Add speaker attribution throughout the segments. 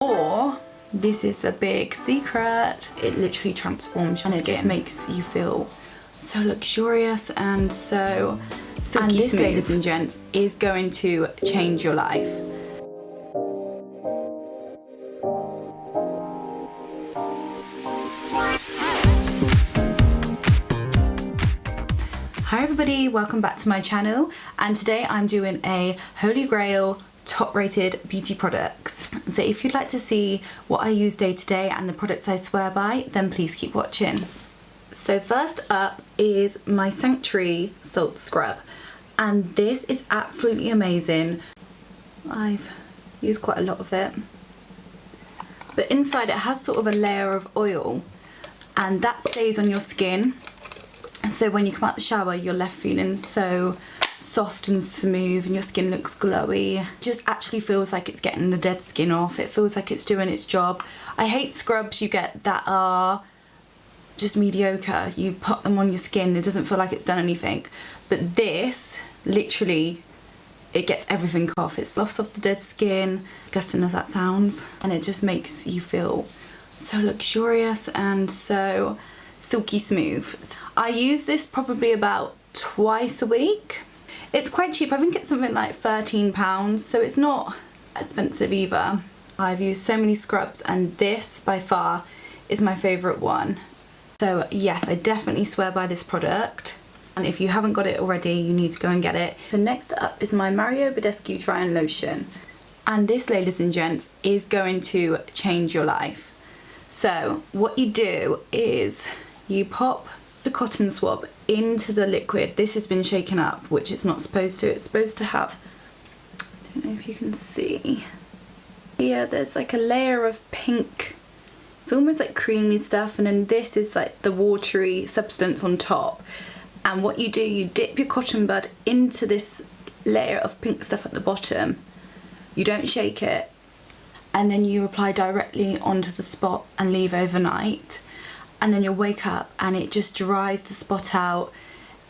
Speaker 1: Or this is a big secret, it literally transforms your skin. It just makes you feel so luxurious and so silky and this, smooth, ladies and gents, is going to change your life. Hi everybody, welcome back to my channel, and today I'm doing a Holy Grail top rated beauty products. So if you'd like to see what I use day to day and the products I swear by, then please keep watching. So first up is my Sanctuary Salt Scrub, and this is absolutely amazing. I've used quite a lot of it, but inside it has sort of a layer of oil, and that stays on your skin. So when you come out the shower, you're left feeling so soft and smooth and your skin looks glowy. Just actually feels like it's getting the dead skin off. It feels like it's doing its job. I hate scrubs you get that are just mediocre. You put them on your skin, it doesn't feel like it's done anything. But this, literally, it gets everything off. It sloughs off the dead skin, disgusting as that sounds, and it just makes you feel so luxurious and so silky smooth. I use this probably about twice a week. It's quite cheap. I think it's something like £13, so it's not expensive either. I've used so many scrubs and this by far is my favourite one. So yes, I definitely swear by this product, and if you haven't got it already, you need to go and get it. So next up is my BADESCU Dry-On Lotion, and this, ladies and gents, is going to change your life. So what you do is you pop the cotton swab into the liquid. This has been shaken up, which it's not supposed to. It's supposed to have, I don't know if you can see, yeah, there's like a layer of pink. It's almost like creamy stuff, and then this is like the watery substance on top. And what you do, you dip your cotton bud into this layer of pink stuff at the bottom. You don't shake it, and then you apply directly onto the spot and leave overnight. And then you'll wake up and it just dries the spot out.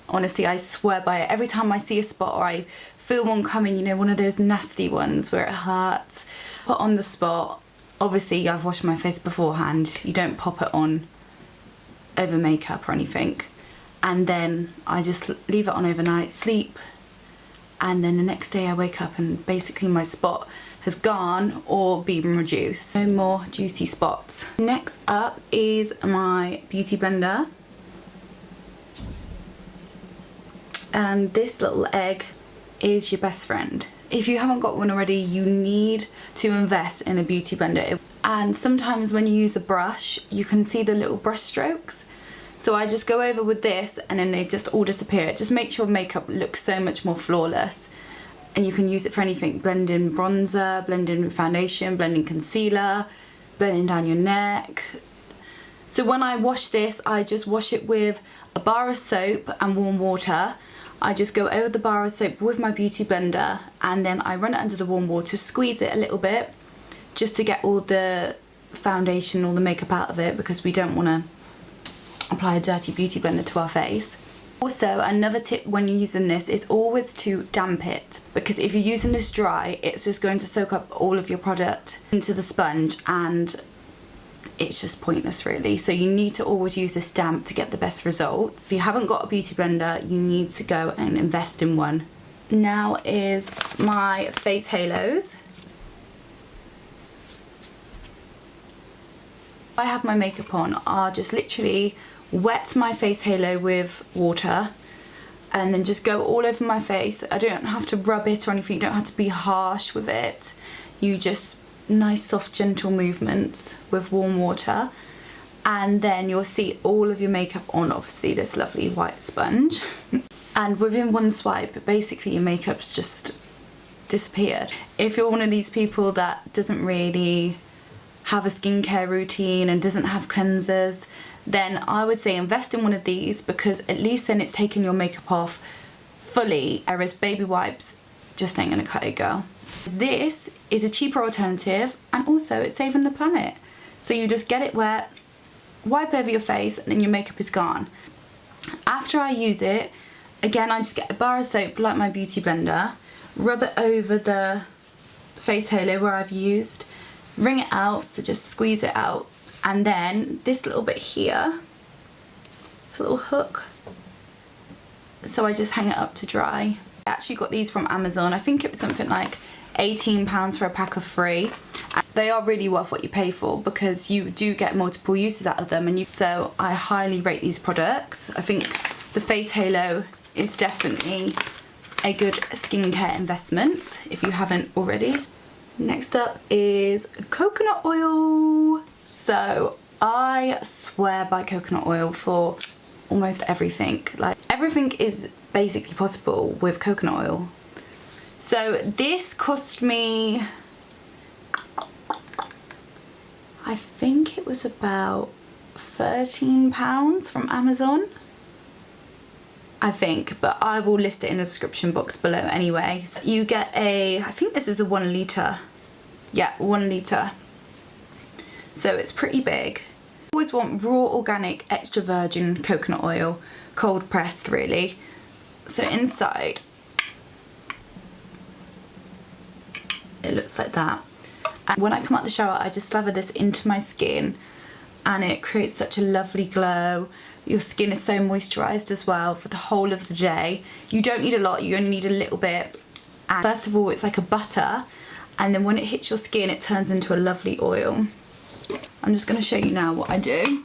Speaker 1: Honestly, I swear by it. Every time I see a spot or I feel one coming, you know, one of those nasty ones where it hurts, put on the spot. Obviously, I've washed my face beforehand. You don't pop it on over makeup or anything. And then I just leave it on overnight, sleep, and then the next day I wake up and basically my spot has gone or been reduced. No more juicy spots. Next up is my beauty blender, and this little egg is your best friend. If you haven't got one already, you need to invest in a beauty blender. And sometimes when you use a brush, you can see the little brush strokes. So I just go over with this and then they just all disappear. It just makes your makeup look so much more flawless. And you can use it for anything, blending bronzer, blending foundation, blending concealer, blending down your neck. So when I wash this, I just wash it with a bar of soap and warm water. I just go over the bar of soap with my beauty blender, and then I run it under the warm water, squeeze it a little bit, just to get all the foundation, all the makeup out of it, because we don't want to apply a dirty beauty blender to our face. Also, another tip when you're using this is always to damp it, because if you're using this dry, it's just going to soak up all of your product into the sponge and it's just pointless really. So you need to always use this damp to get the best results. If you haven't got a beauty blender, you need to go and invest in one. Now is my face halos. I have my makeup on, I'll just literally wet my face halo with water and then just go all over my face. I don't have to rub it or anything, you don't have to be harsh with it. You just, nice soft gentle movements with warm water, and then you'll see all of your makeup on, obviously, this lovely white sponge. And within one swipe, basically your makeup's just disappeared. If you're one of these people that doesn't really have a skincare routine and doesn't have cleansers, then I would say invest in one of these, because at least then it's taking your makeup off fully, whereas baby wipes just ain't gonna cut it, girl. This is a cheaper alternative, and also it's saving the planet. So you just get it wet, wipe over your face, and then your makeup is gone. After I use it, again, I just get a bar of soap like my beauty blender, rub it over the face halo where I've used, wring it out, so just squeeze it out. And then this little bit here, it's a little hook, so I just hang it up to dry. I actually got these from Amazon. I think it was something like £18 for a pack of 3. And they are really worth what you pay for because you do get multiple uses out of them, and so I highly rate these products. I think the Face Halo is definitely a good skincare investment if you haven't already. Next up is coconut oil. So I swear by coconut oil for almost everything. Like, everything is basically possible with coconut oil. So this cost me, I think it was about £13 from Amazon, I think, but I will list it in the description box below anyway. So you get I think this is a 1 litre. Yeah, 1 litre. So it's pretty big. Always want raw, organic, extra virgin coconut oil, cold pressed really. So inside, it looks like that. And when I come out the shower, I just slather this into my skin and it creates such a lovely glow. Your skin is so moisturised as well for the whole of the day. You don't need a lot, you only need a little bit. And first of all, it's like a butter, and then when it hits your skin, it turns into a lovely oil. I'm just going to show you now what I do.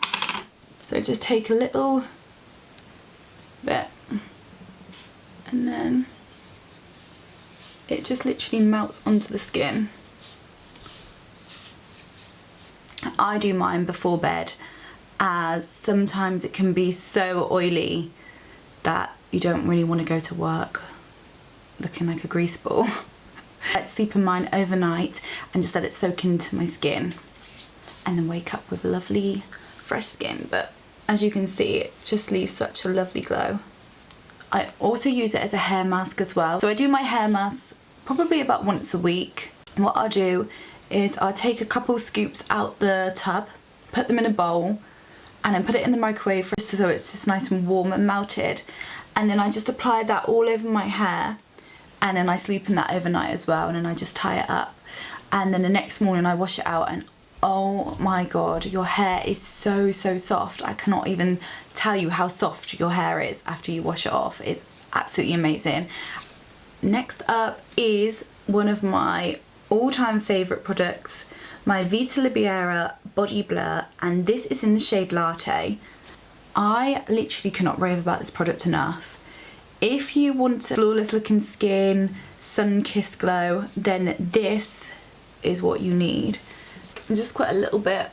Speaker 1: So just take a little bit, and then it just literally melts onto the skin. I do mine before bed, as sometimes it can be so oily that you don't really want to go to work looking like a grease ball. Let's sleep in mine overnight and just let it soak into my skin, and then wake up with lovely fresh skin. But as you can see, it just leaves such a lovely glow. I also use it as a hair mask as well. So I do my hair mask probably about once a week. What I'll do is I'll take a couple scoops out the tub, put them in a bowl, and then put it in the microwave so it's just nice and warm and melted. And then I just apply that all over my hair, and then I sleep in that overnight as well, and then I just tie it up. And then the next morning I wash it out, and oh my god, your hair is so soft. I cannot even tell you how soft your hair is after you wash it off. It's absolutely amazing. Next up is one of my all-time favourite products, my Vita Libera Body Blur, and this is in the shade Latte. I literally cannot rave about this product enough. If you want a flawless looking skin, sun-kissed glow, then this is what you need. And just put a little bit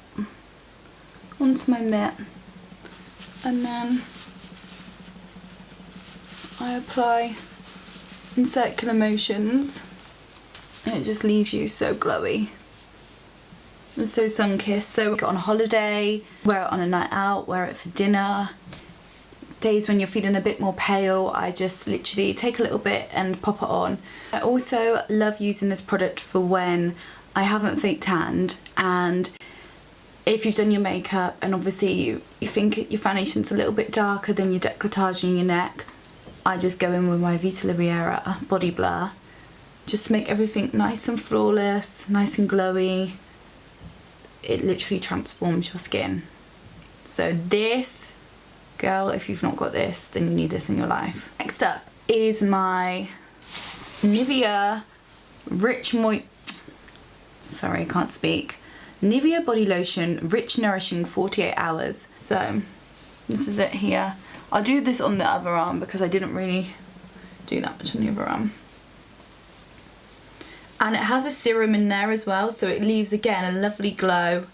Speaker 1: onto my mitt, and then I apply in circular motions, and it just leaves you so glowy and so sun-kissed. So go on holiday, wear it on a night out, wear it for dinner. Days when you're feeling a bit more pale, I just literally take a little bit and pop it on. I also love using this product for when I haven't fake tanned, and if you've done your makeup and obviously you think your foundation's a little bit darker than your décolletage in your neck, I just go in with my Vita Libera Body Blur just to make everything nice and flawless, nice and glowy. It literally transforms your skin. So this, girl, if you've not got this, then you need this in your life. Next up is my NIVEA NIVEA Body Lotion Rich Nourishing 48 Hours. So this is it here. I'll do this on the other arm because I didn't really do that much on the other arm. And it has a serum in there as well, so it leaves again a lovely glow.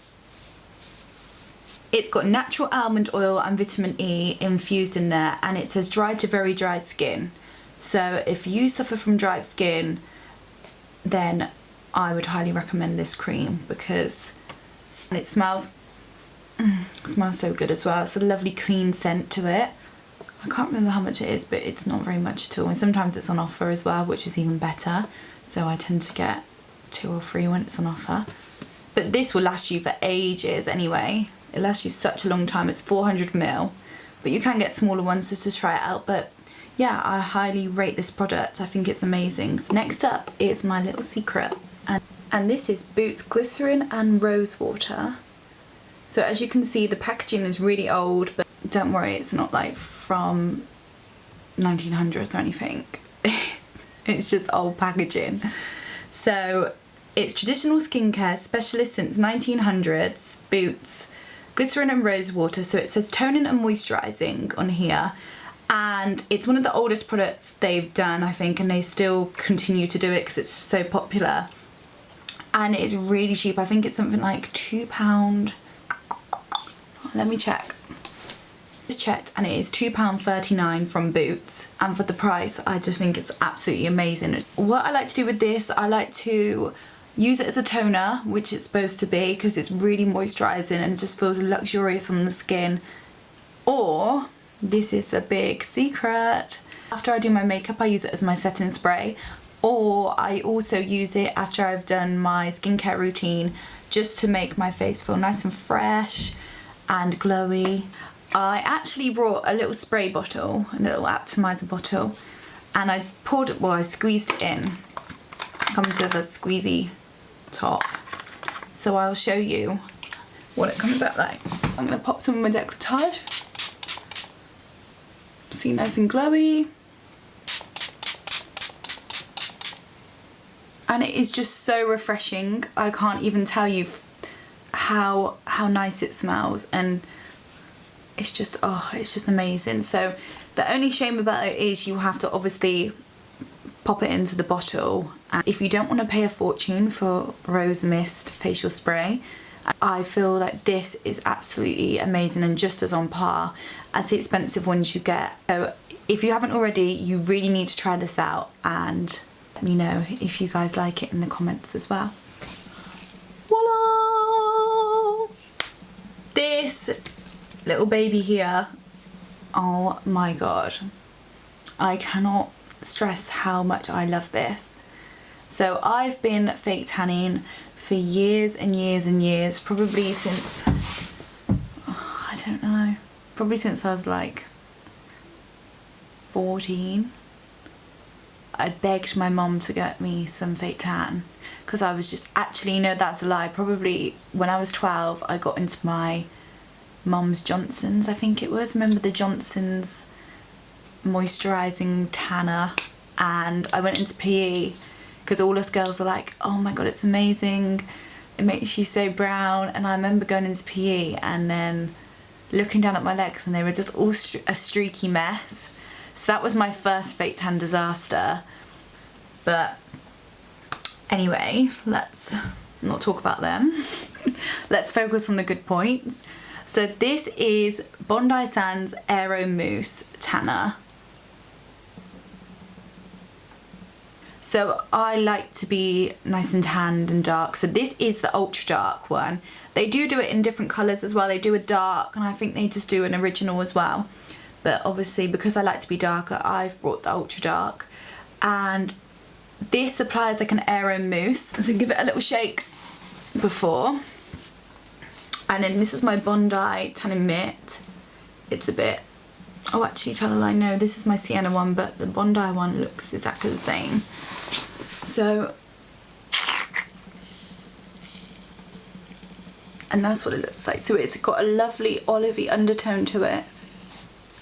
Speaker 1: It's got natural almond oil and vitamin E infused in there, and it says dry to very dry skin. So if you suffer from dry skin, then I would highly recommend this cream because it smells so good as well. It's a lovely clean scent to it. I can't remember how much it is, but it's not very much at all. And sometimes it's on offer as well, which is even better. So I tend to get 2 or 3 when it's on offer. But this will last you for ages anyway. It lasts you such a long time. It's 400ml, but you can get smaller ones just to try it out. But yeah, I highly rate this product. I think it's amazing. So next up is my little secret, and And this is Boots Glycerin and Rosewater. So as you can see, the packaging is really old, but don't worry, it's not like from 1900s or anything. It's just old packaging. So it's traditional skincare, specialist since 1900s, Boots Glycerin and Rosewater. So it says toning and moisturising on here. And it's one of the oldest products they've done, I think, and they still continue to do it because it's so popular. And it's really cheap. I think it's something like £2. Let me check. Just checked, and it is £2.39 from Boots. And for the price, I just think it's absolutely amazing. What I like to do with this, I like to use it as a toner, which it's supposed to be, because it's really moisturising and it just feels luxurious on the skin. Or, this is the big secret, after I do my makeup I use it as my setting spray, or I also use it after I've done my skincare routine just to make my face feel nice and fresh and glowy. I actually brought a little spray bottle, a little atomizer bottle, and I poured it, well, I squeezed it in. It comes with a squeezy top, so I'll show you what it comes out like. I'm going to pop some of my décolletage. See, nice and glowy. And it is just so refreshing. I can't even tell you how nice it smells, and it's just, oh, it's just amazing. So the only shame about it is you have to obviously pop it into the bottle. And if you don't want to pay a fortune for Rose Mist facial spray, I feel like this is absolutely amazing and just as on par as the expensive ones you get. So if you haven't already, you really need to try this out, and let me know if you guys like it in the comments as well. Voila! This little baby here, oh my god, I cannot stress how much I love this. So I've been fake tanning for years and years and years, probably since, oh, I don't know, probably since I was like 14. I begged my mum to get me some fake tan because I was just, actually, no, that's a lie, probably when I was 12 I got into my mum's Johnson's, I think it was, remember the Johnson's moisturising tanner, and I went into PE because all us girls were like, oh my god, it's amazing, it makes you so brown. And I remember going into PE and then looking down at my legs and they were just all a streaky mess. So that was my first fake tan disaster. But anyway, let's not talk about them. Let's focus on the good points. So this is Bondi Sands AERO Mousse Tanner. So I like to be nice and tanned and dark. So this is the ultra dark one. They do it in different colours as well. They do a dark, and I think they just do an original as well. But obviously because I like to be darker, I've brought the ultra dark. And this applies like an AERO mousse. So give it a little shake before. And then this is my Bondi Tanning Mitt. It's a bit, oh actually tell a lie, no, this is my Sienna one, but the Bondi one looks exactly the same. So, and that's what it looks like. So it's got a lovely olivey undertone to it.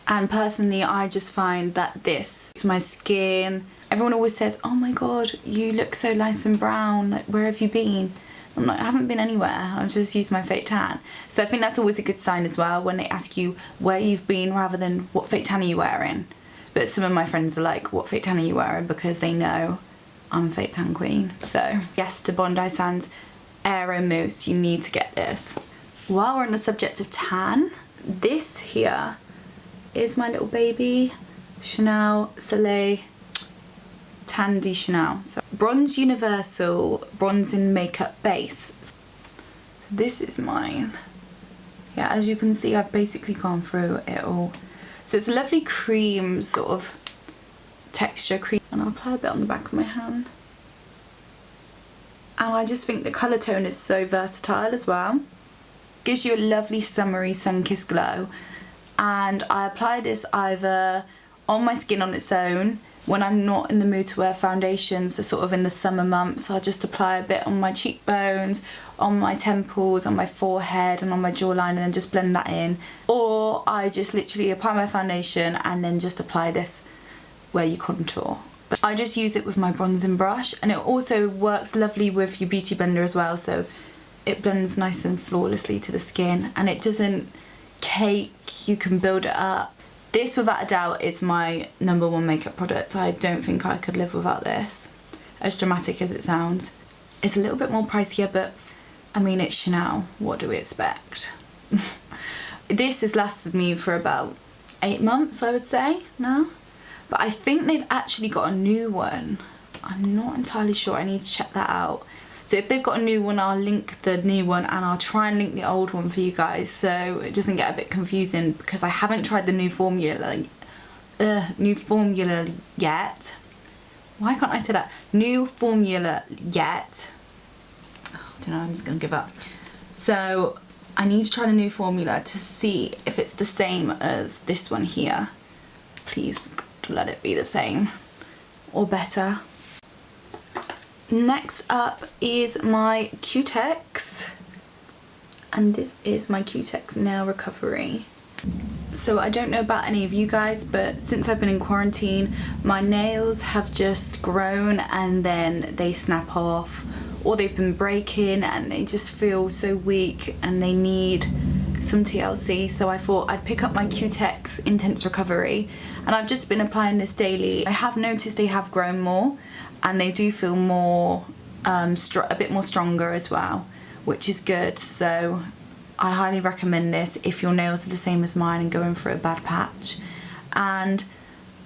Speaker 1: And personally, I just find that this is my skin. Everyone always says, oh my god, you look so nice and brown, like, where have you been? I'm like, I haven't been anywhere, I've just used my fake tan. So I think that's always a good sign as well when they ask you where you've been rather than what fake tan are you wearing. But some of my friends are like, what fake tan are you wearing? Because they know I'm a fake tan queen. So yes, to Bondi Sands AERO Mousse, you need to get this. While we're on the subject of tan, this here is my little baby Chanel Soleil Tan de Chanel. So Bronze Universal Bronzing Makeup Base. So this is mine. Yeah, as you can see, I've basically gone through it all. So it's a lovely cream sort of texture cream, and I'll apply a bit on the back of my hand. And I just think the colour tone is so versatile as well. Gives you a lovely summery sun-kissed glow. And I apply this either on my skin on its own, when I'm not in the mood to wear foundations, so sort of in the summer months, I'll just apply a bit on my cheekbones, on my temples, on my forehead and on my jawline, and then just blend that in. Or I just literally apply my foundation and then just apply this where you contour. But I just use it with my bronzing brush, and it also works lovely with your beauty blender as well, so it blends nice and flawlessly to the skin and it doesn't cake, you can build it up. This without a doubt is my #1 makeup product. I don't think I could live without this, as dramatic as it sounds. It's a little bit more pricier, but I mean, it's Chanel, what do we expect? This has lasted me for about 8 months, I would say now. But I think they've actually got a new one. I'm not entirely sure, I need to check that out. So if they've got a new one, I'll link the new one and I'll try and link the old one for you guys so it doesn't get a bit confusing, because I haven't tried the new formula yet. Why can't I say that? New formula yet. Oh, I don't know, I'm just gonna give up. So I need to try the new formula to see if it's the same as this one here. Please, God, let it be the same or better. Next up is my CUTEX, and this is my CUTEX Nail Recovery. So I don't know about any of you guys, but since I've been in quarantine, my nails have just grown and then they snap off, or they've been breaking and they just feel so weak and they need some TLC. So I thought I'd pick up my CUTEX Intense Recovery, and I've just been applying this daily. I have noticed they have grown more and they do feel more, a bit more stronger as well, which is good. So I highly recommend this if your nails are the same as mine and going through a bad patch. And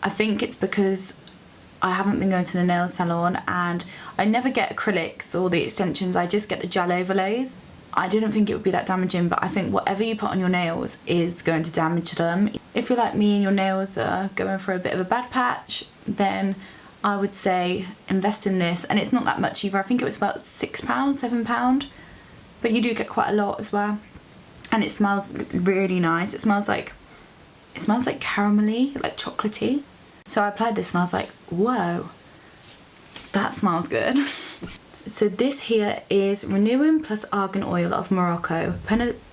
Speaker 1: I think it's because I haven't been going to the nail salon and I never get acrylics or the extensions, I just get the gel overlays. I didn't think it would be that damaging, but I think whatever you put on your nails is going to damage them. If you're like me and your nails are going through a bit of a bad patch, then I would say invest in this. And it's not that much either. I think it was about £6, £7, but you do get quite a lot as well. And it smells really nice. It smells like caramelly, like chocolatey. So I applied this and I was like, whoa, that smells good. So this here is Renewing Plus Argan Oil of Morocco,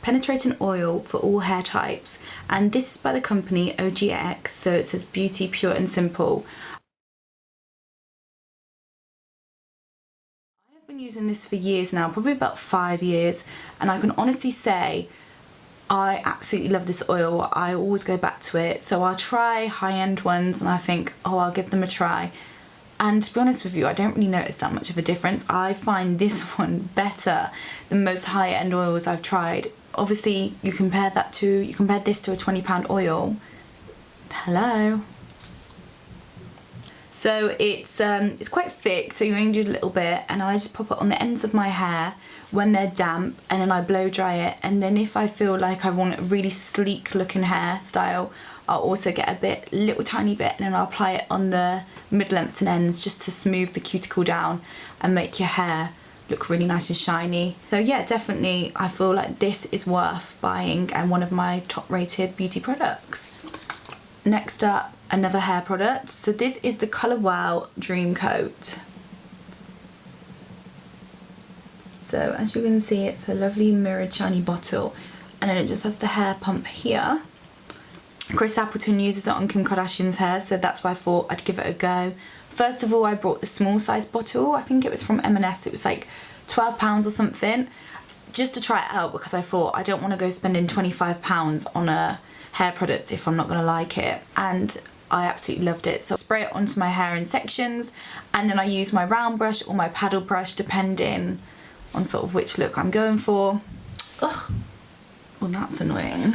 Speaker 1: penetrating oil for all hair types. And this is by the company OGX, so it says beauty, pure and simple. I have been using this for years now, probably about 5 years, and I can honestly say I absolutely love this oil. I always go back to it. So I'll try high-end ones and I think, oh, I'll give them a try. And to be honest with you, I don't really notice that much of a difference. I find this one better than most high-end oils I've tried. Obviously, you compare this to a £20 oil. Hello. So it's quite thick, so you only do a little bit, and I just pop it on the ends of my hair when they're damp, and then I blow dry it. And then if I feel like I want a really sleek looking hairstyle, I'll also get a little tiny bit, and then I'll apply it on the mid-lengths and ends just to smooth the cuticle down and make your hair look really nice and shiny. So yeah, definitely I feel like this is worth buying and one of my top rated beauty products. Next up, another hair product. So this is the Colour Wow Dreamcoat. So as you can see, it's a lovely mirrored shiny bottle, and then it just has the hair pump here. Chris Appleton uses it on Kim Kardashian's hair, so that's why I thought I'd give it a go. First of all, I brought the small size bottle. I think it was from M&S. It was like £12 or something, just to try it out, because I thought I don't want to go spending £25 on a hair product if I'm not going to like it. And I absolutely loved it. So I spray it onto my hair in sections, and then I use my round brush or my paddle brush depending on sort of which look I'm going for. Ugh, well that's annoying.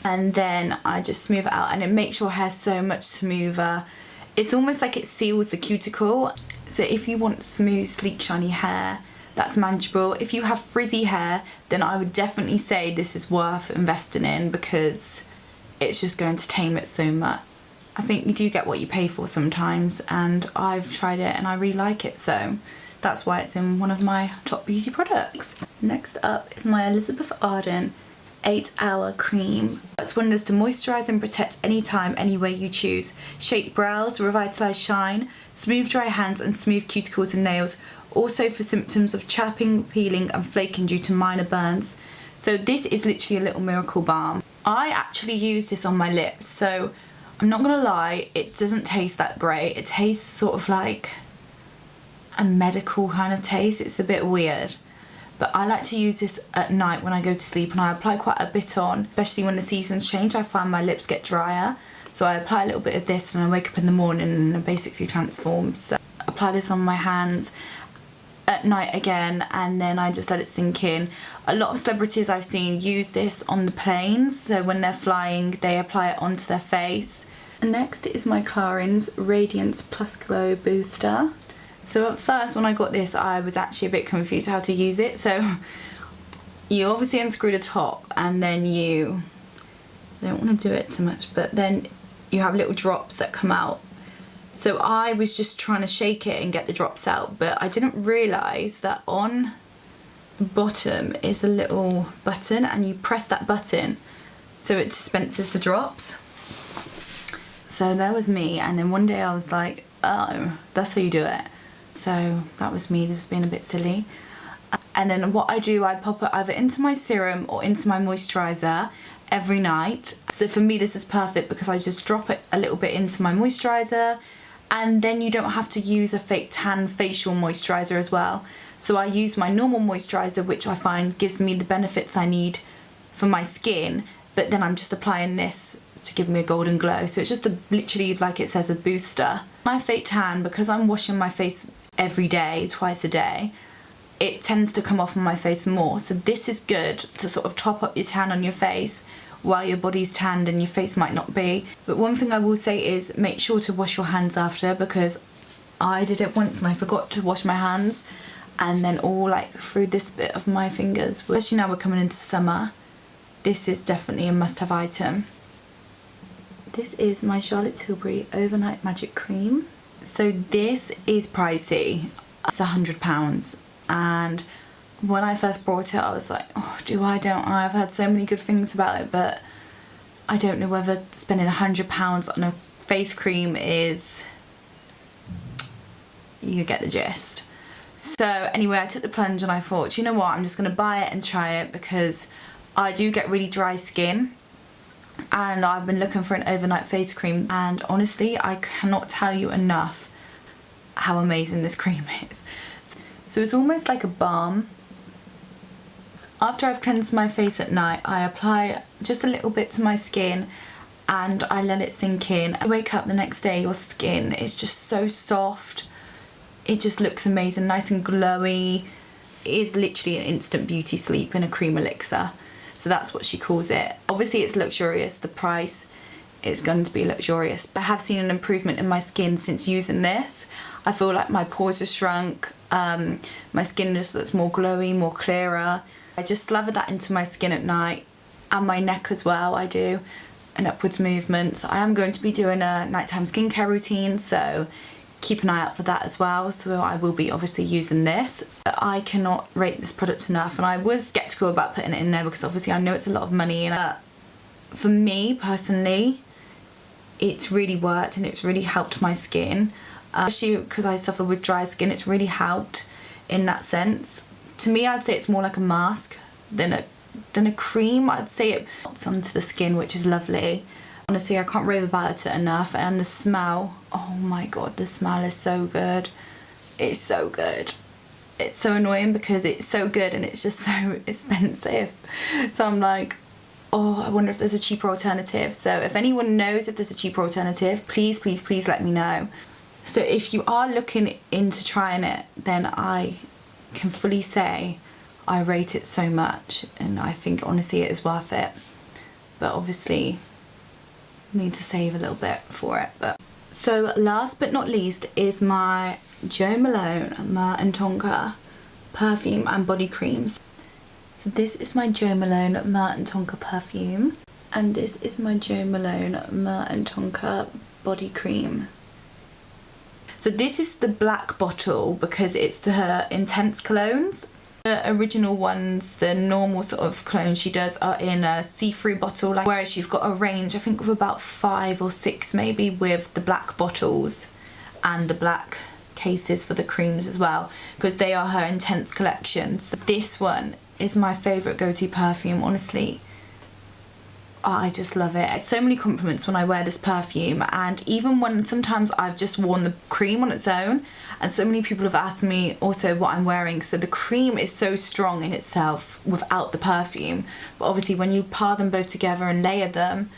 Speaker 1: And then I just smooth it out, and it makes your hair so much smoother. It's almost like it seals the cuticle. So if you want smooth, sleek, shiny hair, that's manageable. If you have frizzy hair, then I would definitely say this is worth investing in, because it's just going to tame it so much. I think you do get what you pay for sometimes, and I've tried it and I really like it, so that's why it's in one of my top beauty products. Next up is my Elizabeth Arden 8-hour cream. It's wonders to moisturise and protect anytime, any way you choose. Shape brows, revitalise shine, smooth dry hands and smooth cuticles and nails. Also for symptoms of chapping, peeling and flaking due to minor burns. So this is literally a little miracle balm. I actually use this on my lips, so I'm not gonna lie, it doesn't taste that great. It tastes sort of like a medical kind of taste. It's a bit weird. But I like to use this at night when I go to sleep, and I apply quite a bit on, especially when the seasons change. I find my lips get drier. So I apply a little bit of this and I wake up in the morning and I'm basically transformed. So I apply this on my hands at night again, and then I just let it sink in. A lot of celebrities I've seen use this on the planes, so when they're flying they apply it onto their face. And next is my CLARINS Radiance Plus Glow Booster. So at first when I got this I was actually a bit confused how to use it. So you obviously unscrew the top and then I don't want to do it so much, but then you have little drops that come out. So I was just trying to shake it and get the drops out, but I didn't realise that on the bottom is a little button, and you press that button so it dispenses the drops. So there was me, and then one day I was like, oh, that's how you do it. So that was me just being a bit silly. And then what I do, I pop it either into my serum or into my moisturiser every night. So for me this is perfect because I just drop it a little bit into my moisturiser, and then you don't have to use a fake tan facial moisturiser as well. So I use my normal moisturiser, which I find gives me the benefits I need for my skin, but then I'm just applying this to give me a golden glow. So it's just literally, like it says, a booster. My fake tan, because I'm washing my face every day, twice a day, it tends to come off on my face more. So this is good to sort of top up your tan on your face while your body's tanned and your face might not be. But one thing I will say is make sure to wash your hands after, because I did it once and I forgot to wash my hands, and then all like through this bit of my fingers. Especially now we're coming into summer, this is definitely a must-have item. This is my Charlotte Tilbury Overnight Magic Cream. So this is pricey. It's £100, and when I first bought it I was like, oh, don't I? I've heard so many good things about it, but I don't know whether spending £100 on a face cream is... you get the gist. So anyway, I took the plunge and I thought, you know what, I'm just going to buy it and try it, because I do get really dry skin and I've been looking for an overnight face cream, and honestly I cannot tell you enough how amazing this cream is. So it's almost like a balm. After I've cleansed my face at night, I apply just a little bit to my skin and I let it sink in. I wake up the next day, your skin is just so soft. It just looks amazing, nice and glowy. It is literally an instant beauty sleep in a cream elixir. So that's what she calls it. Obviously it's luxurious, the price is going to be luxurious. I have seen an improvement in my skin since using this. I feel like my pores are shrunk, my skin just looks more glowy, more clearer. I just slather that into my skin at night, and my neck as well. I do an upwards movement. So I am going to be doing a nighttime skincare routine, so keep an eye out for that as well. So I will be obviously using this. But I cannot rate this product enough, and I was skeptical about putting it in there because obviously I know it's a lot of money, and for me personally it's really worked and it's really helped my skin, especially because I suffer with dry skin. It's really helped in that sense. To me I'd say it's more like a mask than a cream. I'd say it puts onto the skin, which is lovely. Honestly, I can't rave about it enough. And the smell, oh my god, the smell is so good. It's so good. It's so annoying because it's so good and it's just so expensive. So I'm like, oh, I wonder if there's a cheaper alternative. So if anyone knows if there's a cheaper alternative, please, please, please let me know. So if you are looking into trying it, then I can fully say I rate it so much, and I think honestly it is worth it. But obviously need to save a little bit for it. But so last but not least is my Jo Malone MYRRH & TONKA perfume and body creams. So this is my Jo Malone MYRRH & TONKA perfume, and this is my Jo Malone MYRRH & TONKA body cream. So this is the black bottle because it's the intense colognes. The original ones, the normal sort of cologne she does, are in a see-through bottle, like, whereas she's got a range, I think of about 5 or 6 maybe, with the black bottles and the black cases for the creams as well, because they are her intense collections. So this one is my favourite go-to perfume, honestly. I just love it. So many compliments when I wear this perfume, and even when sometimes I've just worn the cream on its own, and so many people have asked me also what I'm wearing. So the cream is so strong in itself without the perfume, but obviously when you par them both together and layer them,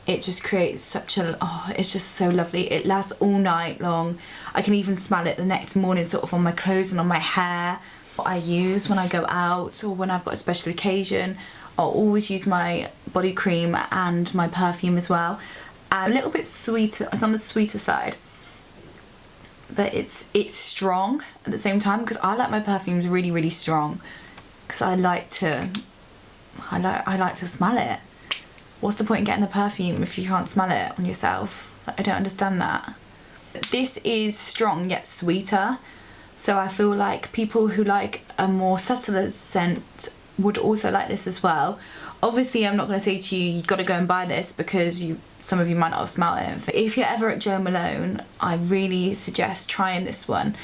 Speaker 1: it just creates such a, oh, it's just so lovely. It lasts all night long. I can even smell it the next morning, sort of on my clothes and on my hair. What I use when I go out or when I've got a special occasion, I'll always use my body cream and my perfume as well. And a little bit sweeter, it's on the sweeter side, but it's strong at the same time, because I like my perfumes really, really strong, because I like to smell it. What's the point in getting a perfume if you can't smell it on yourself? I don't understand that. This is strong yet sweeter, so I feel like people who like a more subtler scent would also like this as well. Obviously, I'm not going to say to you, you've got to go and buy this, because some of you might not have smelled it. If you're ever at Jo Malone, I really suggest trying this one.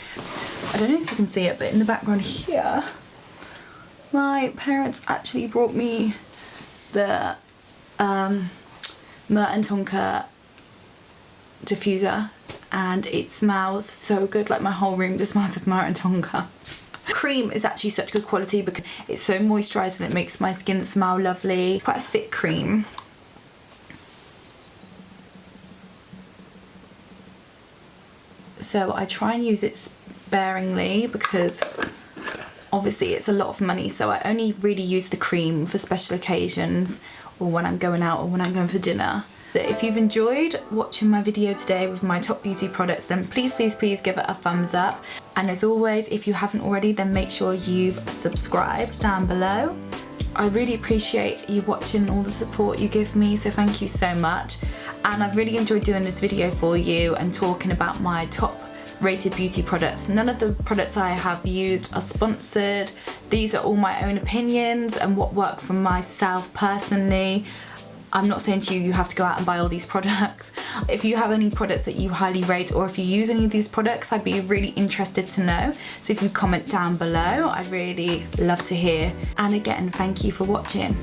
Speaker 1: I don't know if you can see it, but in the background here, my parents actually brought me the MYRRH and TONKA diffuser, and it smells so good. Like, my whole room just smells of MYRRH and TONKA. Cream is actually such good quality because it's so moisturising, it makes my skin smell lovely. It's quite a thick cream. So I try and use it sparingly, because obviously it's a lot of money, so I only really use the cream for special occasions, or when I'm going out, or when I'm going for dinner. So if you've enjoyed watching my video today with my top beauty products, then please, please, please give it a thumbs up. And as always, if you haven't already, then make sure you've subscribed down below. I really appreciate you watching, all the support you give me, so thank you so much. And I've really enjoyed doing this video for you and talking about my top rated beauty products. None of the products I have used are sponsored. These are all my own opinions and what worked for myself personally. I'm not saying to you, you have to go out and buy all these products. If you have any products that you highly rate, or if you use any of these products, I'd be really interested to know. So if you comment down below, I'd really love to hear. And again, thank you for watching.